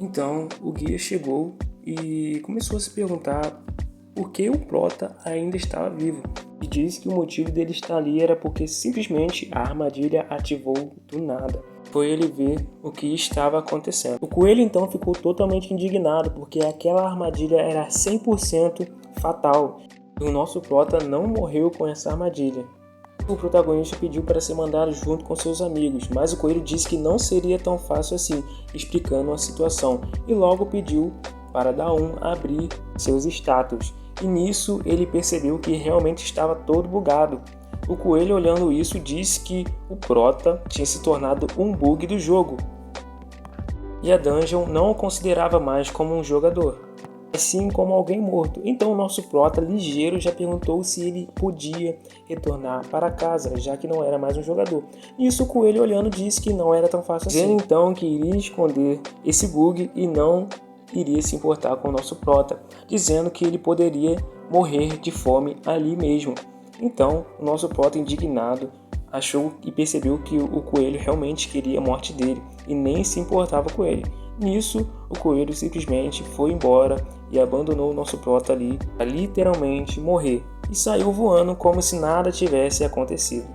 Então o guia chegou e começou a se perguntar por que o Prota ainda estava vivo. E disse que o motivo dele estar ali era porque simplesmente a armadilha ativou do nada. Foi ele ver o que estava acontecendo. O coelho então ficou totalmente indignado porque aquela armadilha era 100% fatal. E o nosso Prota não morreu com essa armadilha. O protagonista pediu para ser mandado junto com seus amigos, mas o coelho disse que não seria tão fácil assim, explicando a situação, e logo pediu para Daum abrir seus status. E nisso ele percebeu que realmente estava todo bugado. O coelho, olhando isso, disse que o Prota tinha se tornado um bug do jogo, e a dungeon não o considerava mais como um jogador, mas sim como alguém morto. Então o nosso Prota, ligeiro, já perguntou se ele podia retornar para casa, já que não era mais um jogador. Nisso o coelho, olhando, disse que não era tão fácil assim. Dizendo então que iria esconder esse bug e não iria se importar com o nosso Prota, dizendo que ele poderia morrer de fome ali mesmo. Então o nosso Prota, indignado, achou e percebeu que o coelho realmente queria a morte dele e nem se importava com ele. Nisso, o coelho simplesmente foi embora e abandonou o nosso Prota ali a literalmente morrer e saiu voando como se nada tivesse acontecido.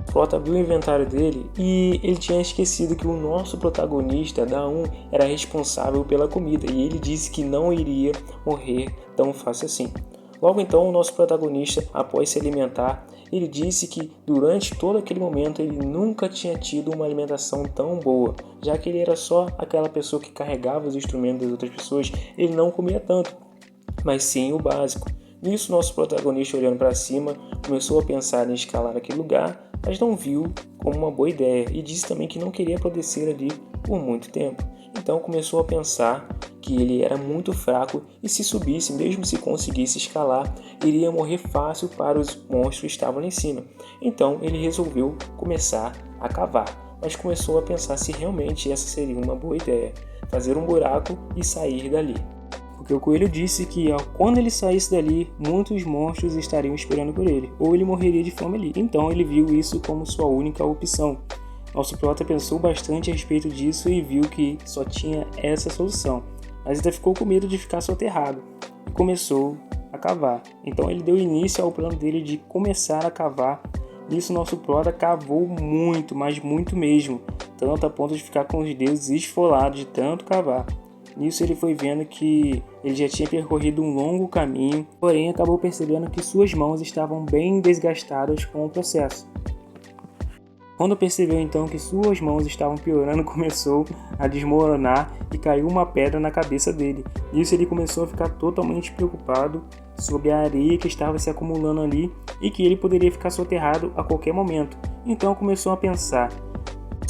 O Prota abriu o inventário dele e ele tinha esquecido que o nosso protagonista, Daum, era responsável pela comida e ele disse que não iria morrer tão fácil assim. Logo então, o nosso protagonista, após se alimentar, ele disse que durante todo aquele momento ele nunca tinha tido uma alimentação tão boa, já que ele era só aquela pessoa que carregava os instrumentos das outras pessoas, ele não comia tanto, mas sim o básico. Nisso, nosso protagonista, olhando para cima, começou a pensar em escalar aquele lugar, mas não viu como uma boa ideia e disse também que não queria apodrecer ali por muito tempo. Então começou a pensar que ele era muito fraco e se subisse, mesmo se conseguisse escalar, iria morrer fácil para os monstros que estavam lá em cima. Então ele resolveu começar a cavar, mas começou a pensar se realmente essa seria uma boa ideia, fazer um buraco e sair dali. Porque o coelho disse que quando ele saísse dali, muitos monstros estariam esperando por ele, ou ele morreria de fome ali. Então ele viu isso como sua única opção. Nosso Prota pensou bastante a respeito disso e viu que só tinha essa solução, mas ainda ficou com medo de ficar soterrado e começou a cavar. Então ele deu início ao plano dele de começar a cavar. Nisso nosso Prota cavou muito, mas muito mesmo, tanto a ponto de ficar com os dedos esfolados de tanto cavar. Nisso ele foi vendo que ele já tinha percorrido um longo caminho, porém acabou percebendo que suas mãos estavam bem desgastadas com o processo. Quando percebeu então que suas mãos estavam piorando, começou a desmoronar e caiu uma pedra na cabeça dele. Nisso ele começou a ficar totalmente preocupado sobre a areia que estava se acumulando ali e que ele poderia ficar soterrado a qualquer momento. Então começou a pensar.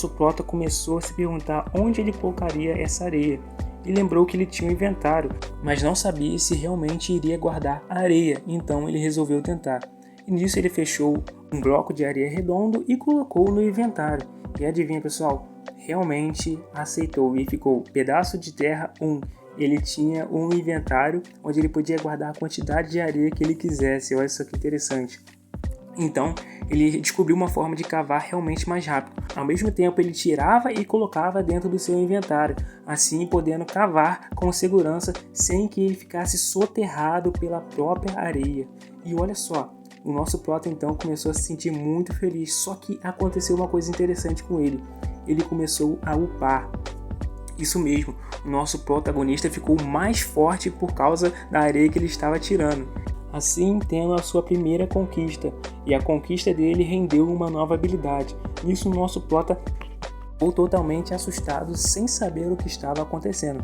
O Prota começou a se perguntar onde ele colocaria essa areia. E lembrou que ele tinha um inventário, mas não sabia se realmente iria guardar a areia. Então ele resolveu tentar. E nisso ele fechou um bloco de areia redondo e colocou no inventário. E adivinha, pessoal, realmente aceitou e ficou pedaço de terra 1. Ele tinha um inventário onde ele podia guardar a quantidade de areia que ele quisesse. Olha só que interessante. Então ele descobriu uma forma de cavar realmente mais rápido. Ao mesmo tempo ele tirava e colocava dentro do seu inventário, assim podendo cavar com segurança sem que ele ficasse soterrado pela própria areia. E olha só, o nosso Prota então começou a se sentir muito feliz, só que aconteceu uma coisa interessante com ele. Ele começou a upar. Isso mesmo, o nosso protagonista ficou mais forte por causa da areia que ele estava tirando. Assim, tendo a sua primeira conquista, e a conquista dele rendeu uma nova habilidade. Nisso o nosso Prota ficou totalmente assustado, sem saber o que estava acontecendo.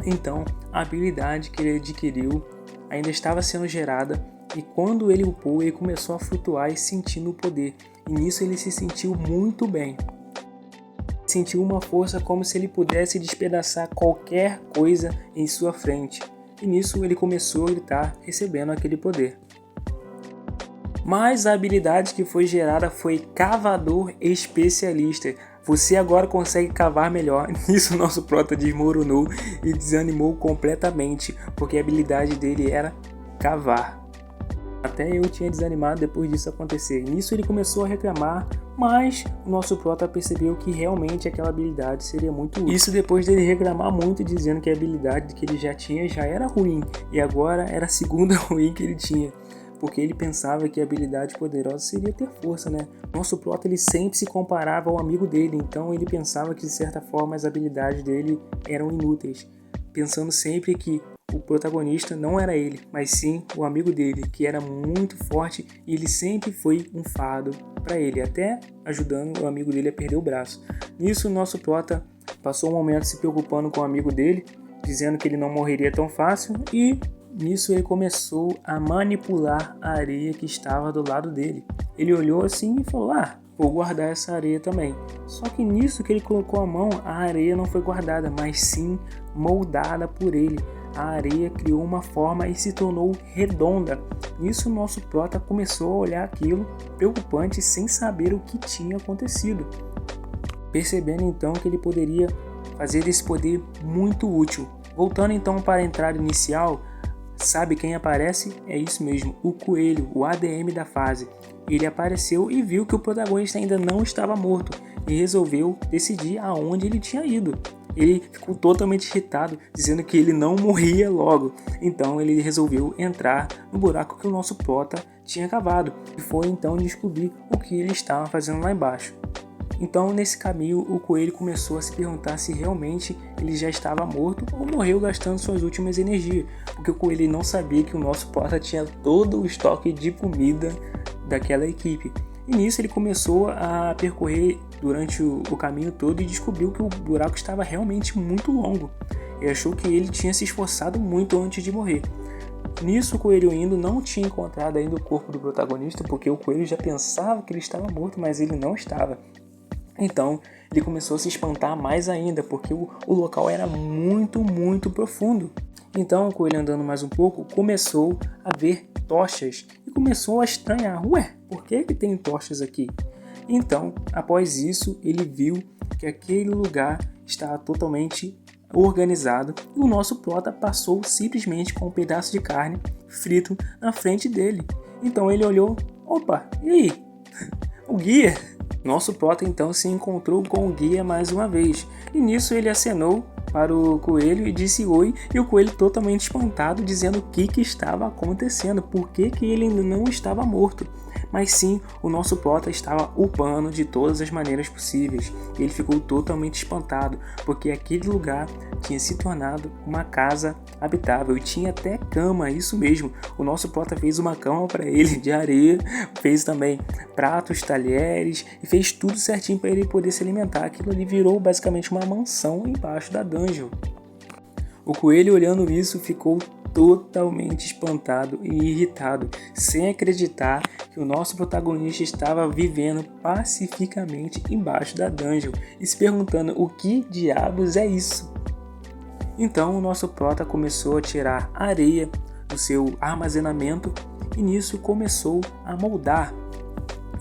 Então, a habilidade que ele adquiriu ainda estava sendo gerada, e quando ele upou, ele começou a flutuar e sentindo o poder. E nisso ele se sentiu muito bem. Sentiu uma força como se ele pudesse despedaçar qualquer coisa em sua frente. E nisso ele começou a gritar, recebendo aquele poder. Mas a habilidade que foi gerada foi Cavador Especialista. Você agora consegue cavar melhor. Nisso o nosso Prota desmoronou e desanimou completamente, porque a habilidade dele era cavar. Até eu tinha desanimado depois disso acontecer. Nisso ele começou a reclamar, mas o nosso prota percebeu que realmente aquela habilidade seria muito útil. Isso depois dele reclamar muito, dizendo que a habilidade que ele já tinha já era ruim, e agora era a segunda ruim que ele tinha. Porque ele pensava que a habilidade poderosa seria ter força, né? Nosso prota ele sempre se comparava ao amigo dele, então ele pensava que de certa forma as habilidades dele eram inúteis, pensando sempre que o protagonista não era ele, mas sim o amigo dele, que era muito forte e ele sempre foi um fardo para ele, até ajudando o amigo dele a perder o braço. Nisso, o nosso prota passou um momento se preocupando com o amigo dele, dizendo que ele não morreria tão fácil, e nisso ele começou a manipular a areia que estava do lado dele. Ele olhou assim e falou: vou guardar essa areia também. Só que nisso que ele colocou a mão, a areia não foi guardada, mas sim moldada por ele. A areia criou uma forma e se tornou redonda. Nisso, o nosso prota começou a olhar aquilo, preocupante, sem saber o que tinha acontecido. Percebendo então que ele poderia fazer esse poder muito útil. Voltando então para a entrada inicial, sabe quem aparece? É isso mesmo, o coelho, o ADM da fase. Ele apareceu e viu que o protagonista ainda não estava morto e resolveu decidir aonde ele tinha ido. Ele ficou totalmente irritado, dizendo que ele não morria logo. Então ele resolveu entrar no buraco que o nosso prota tinha cavado e foi então descobrir o que ele estava fazendo lá embaixo. Então, nesse caminho, o coelho começou a se perguntar se realmente ele já estava morto ou morreu gastando suas últimas energias, porque o coelho não sabia que o nosso prota tinha todo o estoque de comida daquela equipe. E nisso ele começou a percorrer durante o caminho todo e descobriu que o buraco estava realmente muito longo. E achou que ele tinha se esforçado muito antes de morrer. Nisso, o coelho indo não tinha encontrado ainda o corpo do protagonista, porque o coelho já pensava que ele estava morto, mas ele não estava. Então, ele começou a se espantar mais ainda, porque o local era muito profundo. Então, o coelho andando mais um pouco, começou a ver tochas e começou a estranhar. Por que tem tochas aqui? Então, após isso, ele viu que aquele lugar estava totalmente organizado e o nosso prota passou simplesmente com um pedaço de carne frito na frente dele. Então, ele olhou, e aí? O guia? Nosso prota então se encontrou com o guia mais uma vez, e nisso ele acenou para o coelho e disse oi, e o coelho totalmente espantado, dizendo o que estava acontecendo, por que ele ainda não estava morto. Mas sim, o nosso prota estava upando de todas as maneiras possíveis. Ele ficou totalmente espantado, porque aquele lugar tinha se tornado uma casa habitável e tinha até cama, isso mesmo. O nosso prota fez uma cama para ele de areia, fez também pratos, talheres e fez tudo certinho para ele poder se alimentar. Aquilo ali virou basicamente uma mansão embaixo da dungeon. O coelho, olhando isso, ficou totalmente espantado e irritado, sem acreditar que o nosso protagonista estava vivendo pacificamente embaixo da dungeon e se perguntando o que diabos é isso. Então o nosso prota começou a tirar areia do seu armazenamento e nisso começou a moldar.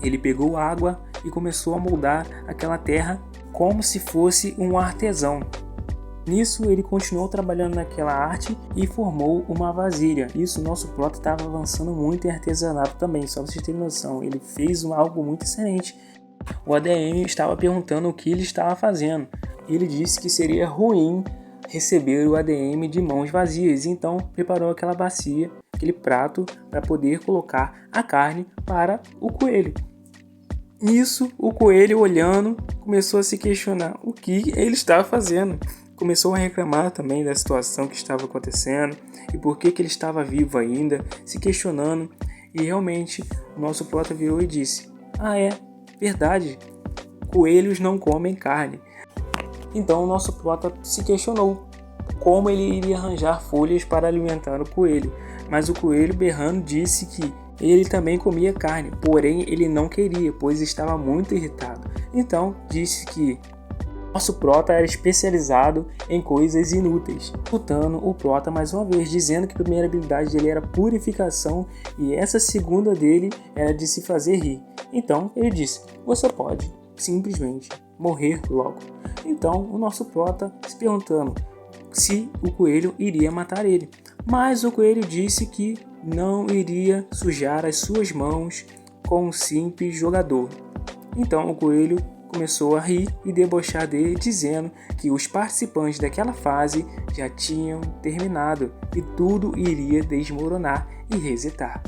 Ele pegou água e começou a moldar aquela terra como se fosse um artesão. Nisso ele continuou trabalhando naquela arte e formou uma vasilha. Isso, nosso prota estava avançando muito em artesanato também, só pra vocês terem noção. Ele fez algo muito excelente. O ADM estava perguntando o que ele estava fazendo. Ele disse que seria ruim receber o ADM de mãos vazias, então preparou aquela bacia, aquele prato para poder colocar a carne para o coelho. Nisso, o coelho, olhando, começou a se questionar o que ele estava fazendo. Começou a reclamar também da situação que estava acontecendo e por que ele estava vivo ainda, se questionando. E realmente o nosso prota virou e disse: é verdade, coelhos não comem carne. Então o nosso prota se questionou como ele iria arranjar folhas para alimentar o coelho. Mas o coelho, berrando, disse que ele também comia carne, porém ele não queria, pois estava muito irritado. Então disse que nosso prota era especializado em coisas inúteis, lutando o prota mais uma vez, dizendo que a primeira habilidade dele era purificação e essa segunda dele era de se fazer rir. Então ele disse: você pode simplesmente morrer logo. Então o nosso prota se perguntando se o coelho iria matar ele. mas o coelho disse que não iria sujar as suas mãos com um simples jogador. Então o coelho começou a rir e debochar dele, dizendo que os participantes daquela fase já tinham terminado e tudo iria desmoronar e resetar.